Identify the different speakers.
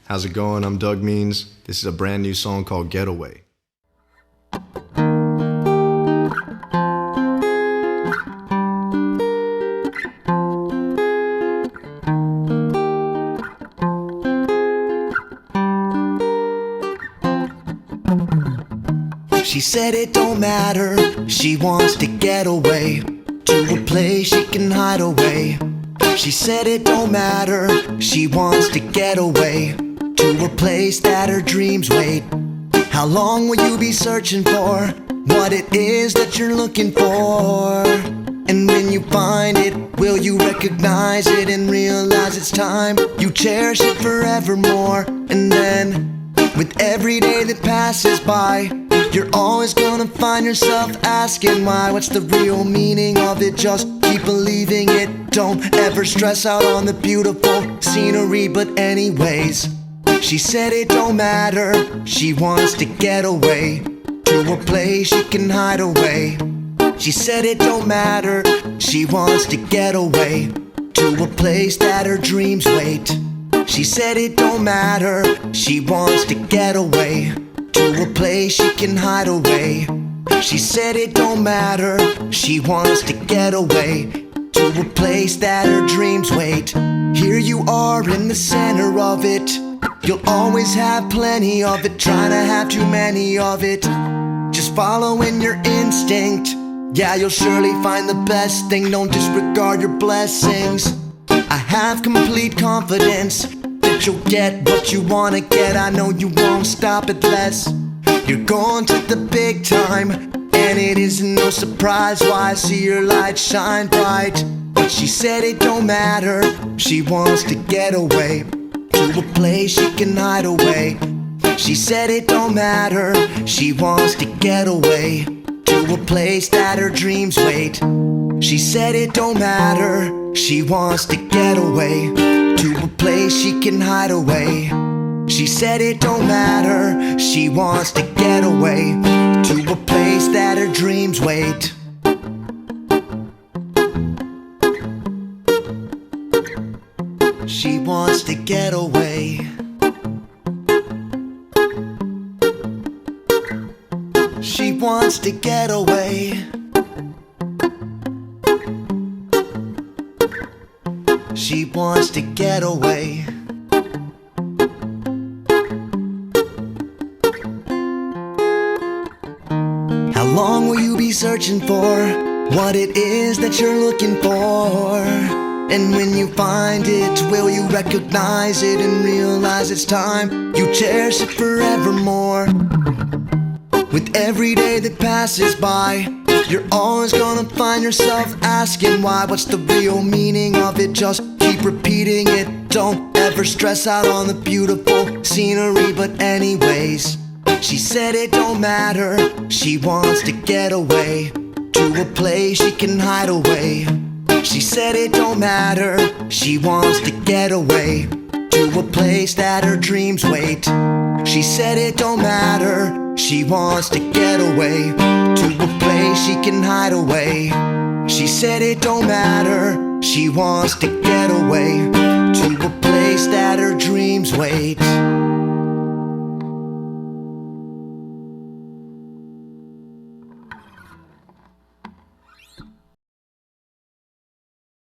Speaker 1: How's it going? I'm Doug Means. This is a brand new song called Getaway.
Speaker 2: She said it don't matter, she wants to get away to a place she can hide away. She said it don't matter, she wants to get away to a place that her dreams wait. How long will you be searching for what it is that you're looking for? And when you find it, will you recognize it and realize it's time? You cherish it forevermore. And then, with every day that passes by, you're always gonna find yourself asking why. What's the real meaning of it? Just keep believing it. Don't ever stress out on the beautiful scenery. But anyways, she said it don't matter, she wants to get away to a place she can hide away. She said it don't matter, she wants to get away to a place that her dreams wait. She said it don't matter, she wants to get away to a place she can hide away. She said it don't matter, she wants to get away to a place that her dreams wait. Here you are in the center of it, you'll always have plenty of it, trying to have too many of it. Just following your instinct, yeah, you'll surely find the best thing. Don't disregard your blessings. I have complete confidence that you'll get what you wanna get. I know you won't stop at less. You're going to the big time, and it isn't no surprise why I see your light shine bright. But she said it don't matter, she wants to get away to a place she can hide away. She said it don't matter, she wants to get away to a place that her dreams wait. She said it don't matter, she wants to get away to a place she can hide away. She said it don't matter, she wants to get away to a place that her dreams wait. She wants to get away. She wants to get away. She wants to get away. How long will you be searching for what it is that you're looking for? And when you find it, will you recognize it and realize it's time? You cherish it forevermore. With every day that passes by, you're always gonna find yourself asking why. What's the real meaning of it? Just keep repeating it. Don't ever stress out on the beautiful scenery. But anyways, she said it don't matter, she wants to get away to a place she can hide away. She said it don't matter, she wants to get away to a place that her dreams wait. She said it don't matter, she wants to get away to a place she can hide away. She said it don't matter, she wants to get away to a place that her dreams wait.